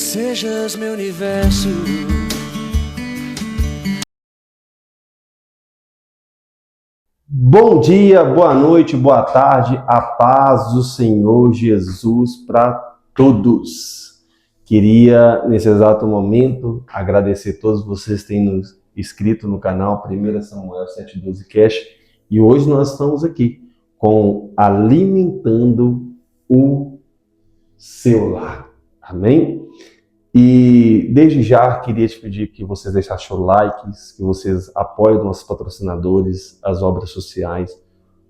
sejas meu universo. Bom dia, boa noite, boa tarde, a paz do Senhor Jesus para todos. Queria, nesse exato momento, agradecer a todos vocês que têm nos inscrito no canal 1 Samuel 712 Cash, e hoje nós estamos aqui com Alimentando o Seu Lar. Amém? E desde já queria te pedir que vocês deixassem o like, que vocês apoiem nossos patrocinadores, as obras sociais.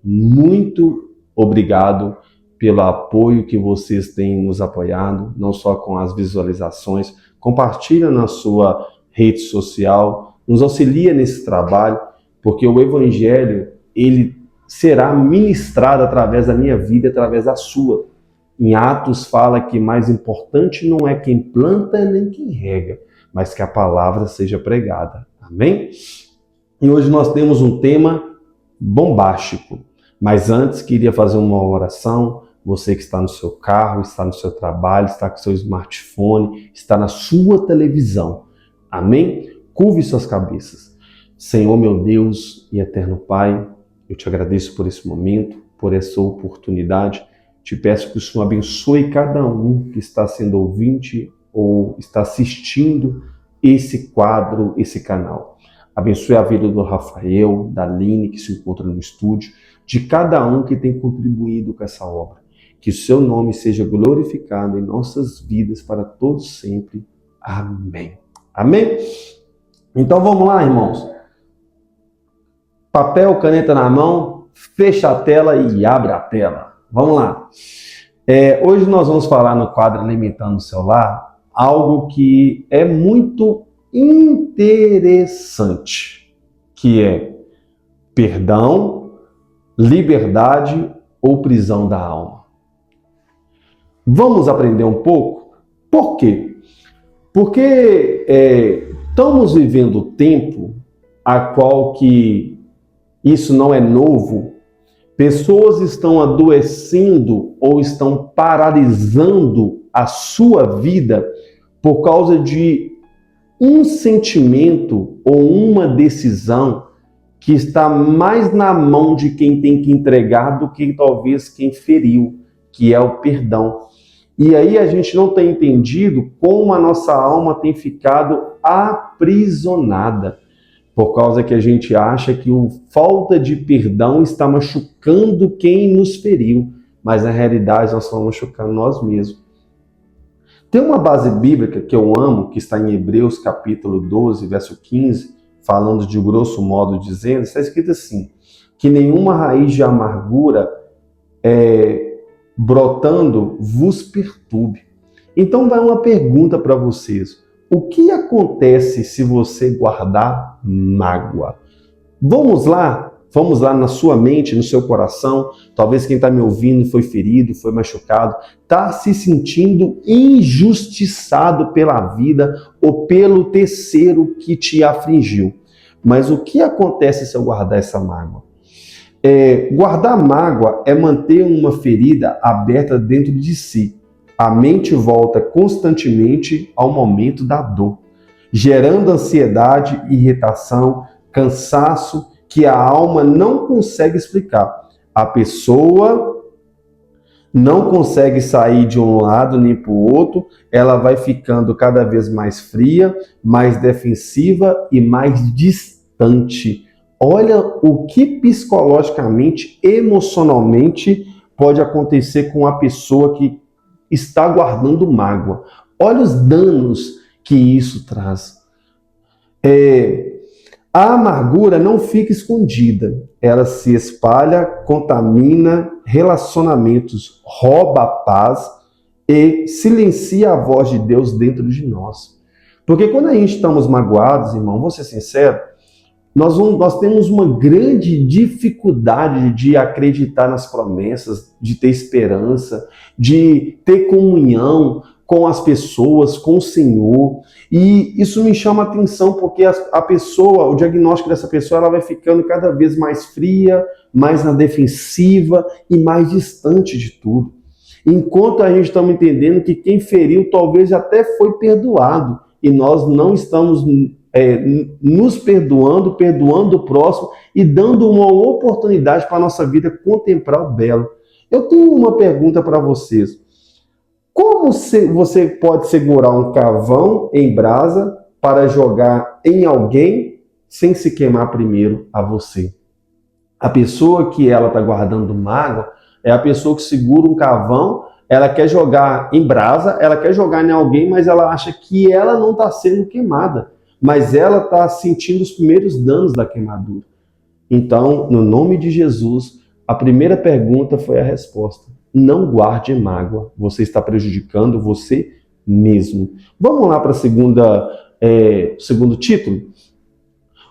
Muito obrigado pelo apoio que vocês têm nos apoiado, não só com as visualizações. Compartilha na sua rede social, nos auxilia nesse trabalho, porque o Evangelho ele será ministrado através da minha vida, através da sua. Em Atos fala que mais importante não é quem planta nem quem rega, mas que a palavra seja pregada. Amém? E hoje nós temos um tema bombástico. Mas antes queria fazer uma oração. Você que está no seu carro, está no seu trabalho, está com seu smartphone, está na sua televisão. Amém? Curve suas cabeças. Senhor, meu Deus e eterno Pai, eu te agradeço por esse momento, por essa oportunidade. Te peço que o Senhor abençoe cada um que está sendo ouvinte ou está assistindo esse quadro, esse canal. Abençoe a vida do Rafael, da Aline, que se encontra no estúdio, de cada um que tem contribuído com essa obra. Que o seu nome seja glorificado em nossas vidas para todos sempre. Amém. Amém? Então vamos lá, irmãos. Papel, caneta na mão, fecha a tela e abre a tela. Vamos lá. Hoje nós vamos falar no quadro Alimentando o Seu Lar algo que é muito interessante, que é perdão, liberdade ou prisão da alma. Vamos aprender um pouco? Por quê? Porque estamos vivendo o tempo a qual que isso não é novo. Pessoas estão adoecendo ou estão paralisando a sua vida por causa de um sentimento ou uma decisão que está mais na mão de quem tem que entregar do que talvez quem feriu, que é o perdão. E aí a gente não tem entendido como a nossa alma tem ficado aprisionada. Por causa que a gente acha que a falta de perdão está machucando quem nos feriu, mas na realidade nós estamos machucando nós mesmos. Tem uma base bíblica que eu amo, que está em Hebreus capítulo 12, verso 15, falando de grosso modo dizendo, está escrito assim, que nenhuma raiz de amargura brotando vos perturbe. Então vai uma pergunta para vocês. O que acontece se você guardar mágoa? Vamos lá na sua mente, no seu coração. Talvez quem está me ouvindo foi ferido, foi machucado, está se sentindo injustiçado pela vida ou pelo terceiro que te afligiu. Mas o que acontece se eu guardar essa mágoa? Guardar mágoa é manter uma ferida aberta dentro de si. A mente volta constantemente ao momento da dor, gerando ansiedade, irritação, cansaço que a alma não consegue explicar. A pessoa não consegue sair de um lado nem para o outro, ela vai ficando cada vez mais fria, mais defensiva e mais distante. Olha o que psicologicamente, emocionalmente pode acontecer com a pessoa que está guardando mágoa. Olha os danos que isso traz. A amargura não fica escondida. Ela se espalha, contamina relacionamentos, rouba a paz e silencia a voz de Deus dentro de nós. Porque quando a gente estamos magoados, irmão, vou ser sincero, nós temos uma grande dificuldade de acreditar nas promessas, de ter esperança, de ter comunhão com as pessoas, com o Senhor. E isso me chama a atenção porque a pessoa, o diagnóstico dessa pessoa, ela vai ficando cada vez mais fria, mais na defensiva e mais distante de tudo. Enquanto a gente estamos entendendo que quem feriu talvez até foi perdoado e nós não estamos nos perdoando, perdoando o próximo e dando uma oportunidade para a nossa vida contemplar o belo. Eu tenho uma pergunta para vocês. Como você pode segurar um carvão em brasa para jogar em alguém sem se queimar primeiro a você? A pessoa que ela está guardando mágoa é a pessoa que segura um carvão, ela quer jogar em brasa, ela quer jogar em alguém, mas ela acha que ela não está sendo queimada, mas ela está sentindo os primeiros danos da queimadura. Então, no nome de Jesus, a primeira pergunta foi a resposta. Não guarde mágoa, você está prejudicando você mesmo. Vamos lá para o segundo título?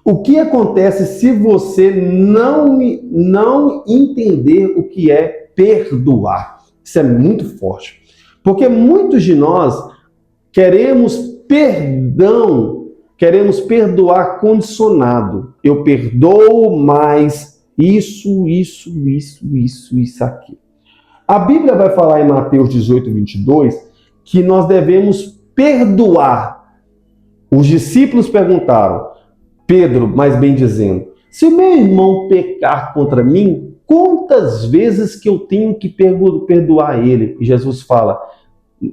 O que acontece se você não entender o que é perdoar? Isso é muito forte. Porque muitos de nós queremos perdão, queremos perdoar condicionado. Eu perdoo, mas isso aqui. A Bíblia vai falar em Mateus 18, 22, que nós devemos perdoar. Os discípulos perguntaram, Pedro, mais bem dizendo, se o meu irmão pecar contra mim, quantas vezes que eu tenho que perdoar ele? E Jesus fala,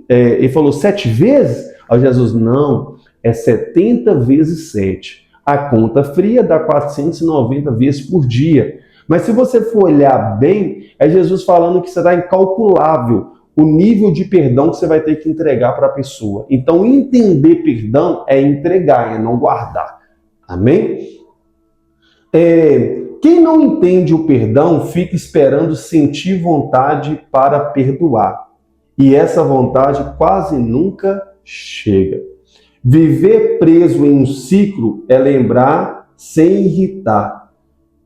ele falou 7 vezes? Aí Jesus, não, é 70 vezes 7. A conta fria dá 490 vezes por dia. Mas se você for olhar bem, é Jesus falando que será incalculável o nível de perdão que você vai ter que entregar para a pessoa. Então, entender perdão é entregar, é não guardar. Amém? Quem não entende o perdão fica esperando sentir vontade para perdoar. E essa vontade quase nunca chega. Viver preso em um ciclo é lembrar sem irritar.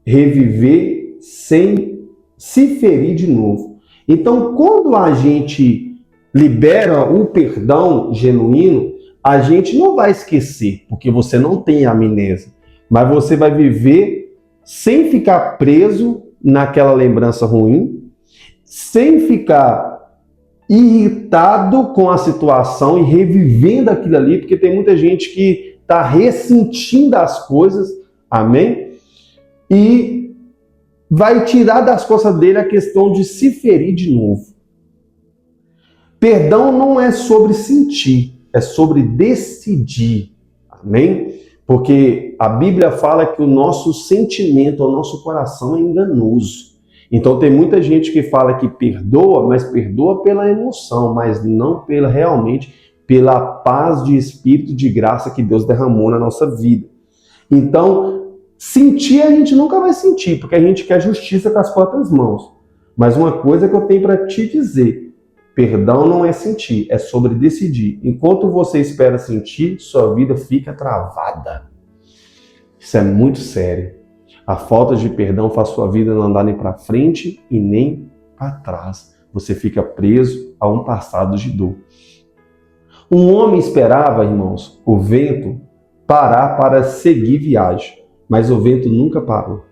Reviver sem se ferir de novo. Então, quando a gente libera o perdão genuíno, a gente não vai esquecer, porque você não tem amnésia, mas você vai viver sem ficar preso naquela lembrança ruim, sem ficar irritado com a situação e revivendo aquilo ali, porque tem muita gente que está ressentindo as coisas, amém? E vai tirar das costas dele a questão de se ferir de novo. Perdão não é sobre sentir, é sobre decidir. Amém? Porque a Bíblia fala que o nosso sentimento, o nosso coração é enganoso. Então tem muita gente que fala que perdoa, mas perdoa pela emoção, mas não realmente pela paz de espírito, de graça que Deus derramou na nossa vida. Então, sentir a gente nunca vai sentir, porque a gente quer justiça com as próprias mãos. Mas uma coisa que eu tenho para te dizer, perdão não é sentir, é sobre decidir. Enquanto você espera sentir, sua vida fica travada. Isso é muito sério. A falta de perdão faz sua vida não andar nem para frente e nem para trás. Você fica preso a um passado de dor. Um homem esperava, irmãos, o vento parar para seguir viagem, mas o vento nunca parou.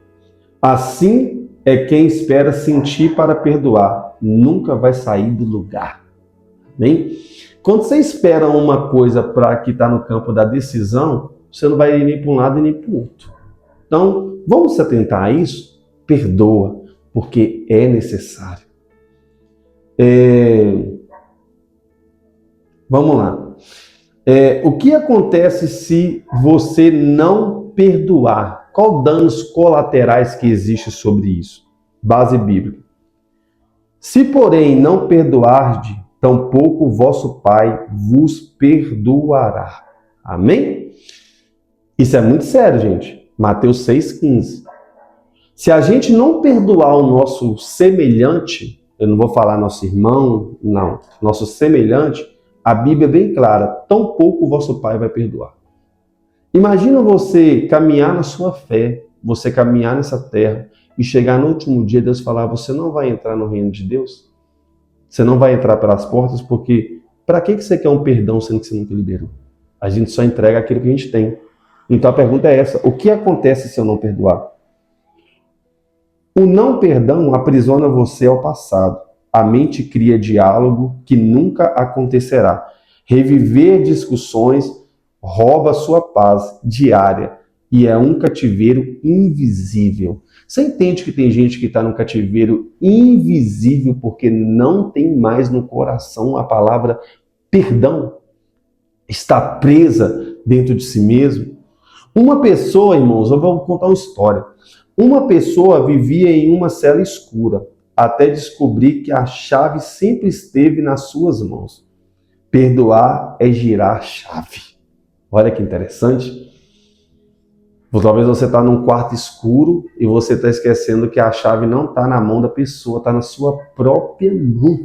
Assim é quem espera sentir para perdoar, nunca vai sair do lugar. Amém? Quando você espera uma coisa para que está no campo da decisão, você não vai ir nem para um lado e nem para o outro. Então, vamos se atentar a isso? Perdoa, porque é necessário. Vamos lá. O que acontece se você não perdoar? Qual danos colaterais que existem sobre isso? Base bíblica. Se, porém, não perdoardes, tampouco o vosso Pai vos perdoará. Amém? Isso é muito sério, gente. Mateus 6,15. Se a gente não perdoar o nosso semelhante, eu não vou falar nosso irmão, não, nosso semelhante, a Bíblia é bem clara, tampouco o vosso Pai vai perdoar. Imagina você caminhar na sua fé, você caminhar nessa terra e chegar no último dia Deus falar, você não vai entrar no reino de Deus? Você não vai entrar pelas portas porque para que você quer um perdão sendo que você nunca liberou? A gente só entrega aquilo que a gente tem. Então a pergunta é essa, o que acontece se eu não perdoar? O não perdão aprisiona você ao passado. a mente cria diálogo que nunca acontecerá. Reviver discussões rouba sua paz diária e é um cativeiro invisível. Você entende que tem gente que está num cativeiro invisível porque não tem mais no coração a palavra perdão? Está presa dentro de si mesmo? Uma pessoa, irmãos, eu vou contar uma história. Uma pessoa vivia em uma cela escura até descobrir que a chave sempre esteve nas suas mãos. Perdoar é girar a chave. Olha que interessante. Talvez você está num quarto escuro e você está esquecendo que a chave não está na mão da pessoa, está na sua própria mão.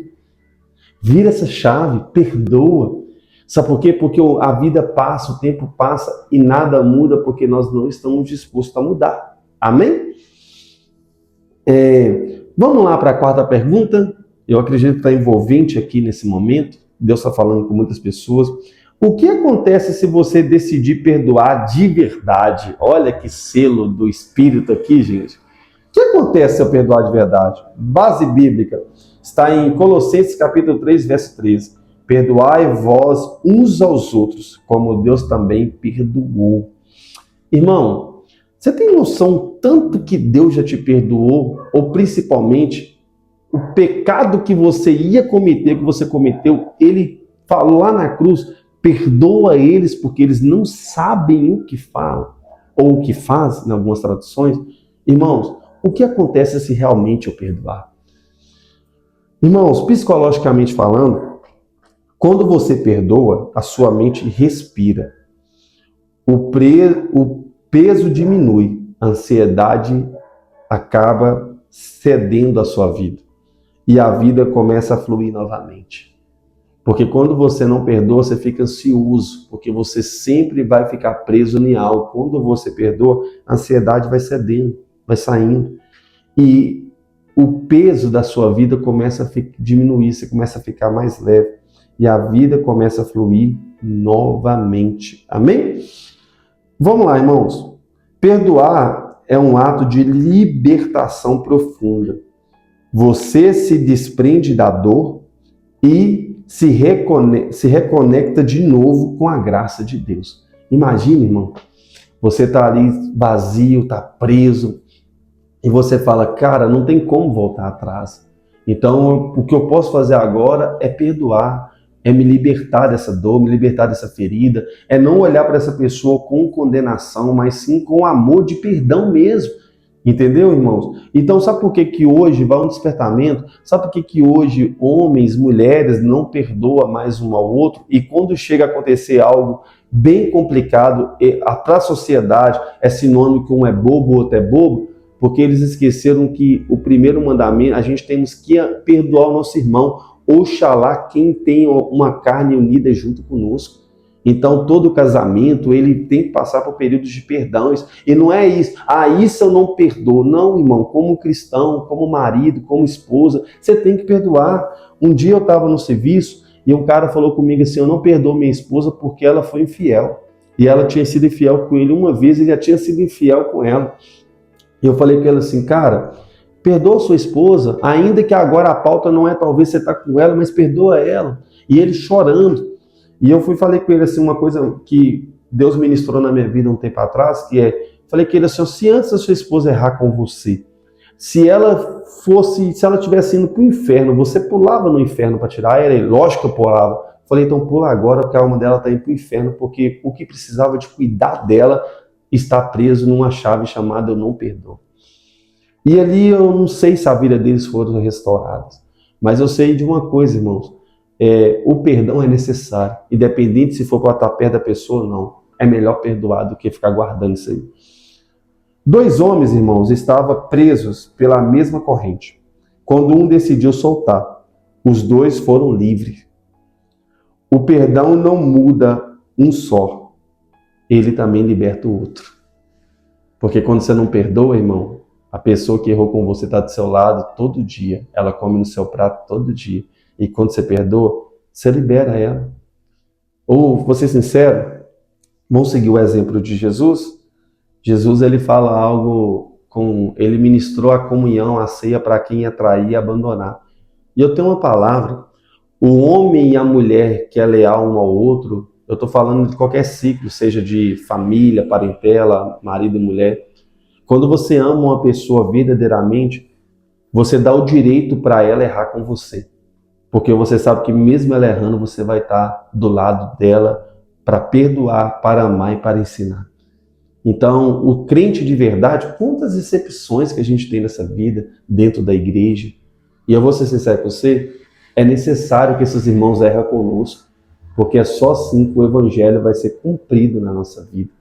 Vira essa chave, perdoa. Sabe por quê? Porque a vida passa, o tempo passa e nada muda porque nós não estamos dispostos a mudar. Amém? Vamos lá para a quarta pergunta. Eu acredito que está envolvente aqui nesse momento. Deus está falando com muitas pessoas. O que acontece se você decidir perdoar de verdade? Olha que selo do Espírito aqui, gente. O que acontece se eu perdoar de verdade? Base bíblica está em Colossenses capítulo 3, verso 13. Perdoai vós uns aos outros, como Deus também perdoou. Irmão, você tem noção tanto que Deus já te perdoou, ou principalmente o pecado que você ia cometer, que você cometeu, ele falou lá na cruz, perdoa eles porque eles não sabem o que falam, ou o que fazem, em algumas traduções. Irmãos, o que acontece se realmente eu perdoar? Irmãos, psicologicamente falando, quando você perdoa, a sua mente respira. O peso diminui, a ansiedade acaba cedendo a sua vida. E a vida começa a fluir novamente. Porque quando você não perdoa, você fica ansioso, porque você sempre vai ficar preso em algo. Quando você perdoa, a ansiedade vai cedendo, vai saindo. E o peso da sua vida começa a diminuir, você começa a ficar mais leve. E a vida começa a fluir novamente. Amém? Vamos lá, irmãos. Perdoar é um ato de libertação profunda. Você se desprende da dor e se reconecta de novo com a graça de Deus. Imagina, irmão, você está ali vazio, está preso, e você fala, cara, não tem como voltar atrás. Então, o que eu posso fazer agora é perdoar, é me libertar dessa dor, me libertar dessa ferida, é não olhar para essa pessoa com condenação, mas sim com amor de perdão mesmo. Entendeu, irmãos? Então, sabe por que hoje vai um despertamento? Sabe por que hoje homens, mulheres não perdoam mais um ao outro? E quando chega a acontecer algo bem complicado para a sociedade, é sinônimo que um é bobo, o outro é bobo? Porque eles esqueceram que o primeiro mandamento, a gente temos que perdoar o nosso irmão, oxalá quem tem uma carne unida junto conosco. Então, todo casamento, ele tem que passar por períodos de perdões. E não é isso, isso eu não perdoo. Não, irmão, como cristão, como marido, como esposa, você tem que perdoar. Um dia eu estava no serviço e um cara falou comigo assim, eu não perdoo minha esposa porque ela foi infiel. E ela tinha sido infiel com ele uma vez, ele já tinha sido infiel com ela. E eu falei com ela assim, cara, perdoa sua esposa, ainda que agora a pauta não é talvez você estar com ela, mas perdoa ela. E ele chorando. E eu falei com ele assim, uma coisa que Deus ministrou na minha vida um tempo atrás, que falei com ele assim, se antes a sua esposa errar com você, se ela tivesse indo para o inferno, você pulava no inferno para tirar ela? Lógico que eu pulava. Falei, então pula agora, porque a alma dela está indo para o inferno, porque o que precisava de cuidar dela está preso numa chave chamada eu não perdoo. E ali eu não sei se a vida deles foram restauradas, mas eu sei de uma coisa, irmãos, o perdão é necessário, independente se for para estar perto da pessoa ou não. É melhor perdoar do que ficar guardando isso aí. 2 homens, irmãos, estavam presos pela mesma corrente. Quando um decidiu soltar, os 2 foram livres. O perdão não muda um só, ele também liberta o outro. Porque quando você não perdoa, irmão, a pessoa que errou com você está do seu lado todo dia, ela come no seu prato todo dia. E quando você perdoa, você libera ela. Ou, vou ser sincero, vamos seguir o exemplo de Jesus? Jesus, ele fala algo, ele ministrou a comunhão, a ceia para quem ia trair e abandonar. E eu tenho uma palavra: o homem e a mulher que é leal um ao outro, eu estou falando de qualquer ciclo, seja de família, parentela, marido e mulher. Quando você ama uma pessoa verdadeiramente, você dá o direito para ela errar com você. Porque você sabe que mesmo ela errando, você vai estar do lado dela para perdoar, para amar e para ensinar. Então, o crente de verdade, quantas exceções que a gente tem nessa vida, dentro da igreja, e eu vou ser sincero com você, é necessário que esses irmãos errem conosco, porque é só assim que o evangelho vai ser cumprido na nossa vida.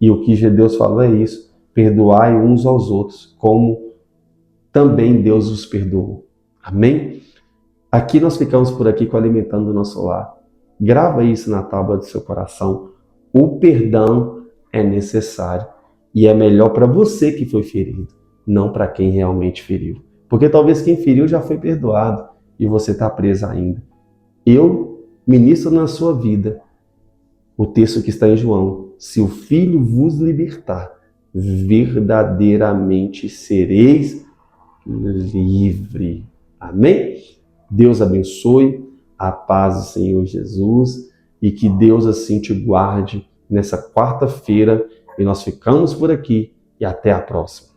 E o que Deus falou é isso: perdoai uns aos outros, como também Deus os perdoou. Amém? Aqui nós ficamos por aqui com Alimentando o Nosso Lar. Grava isso na tábua do seu coração. O perdão é necessário e é melhor para você que foi ferido, não para quem realmente feriu. Porque talvez quem feriu já foi perdoado e você está preso ainda. Eu ministro na sua vida o texto que está em João: se o Filho vos libertar, verdadeiramente sereis livre. Amém? Deus abençoe, a paz do Senhor Jesus, e que Deus assim te guarde nessa quarta-feira. E nós ficamos por aqui e até a próxima.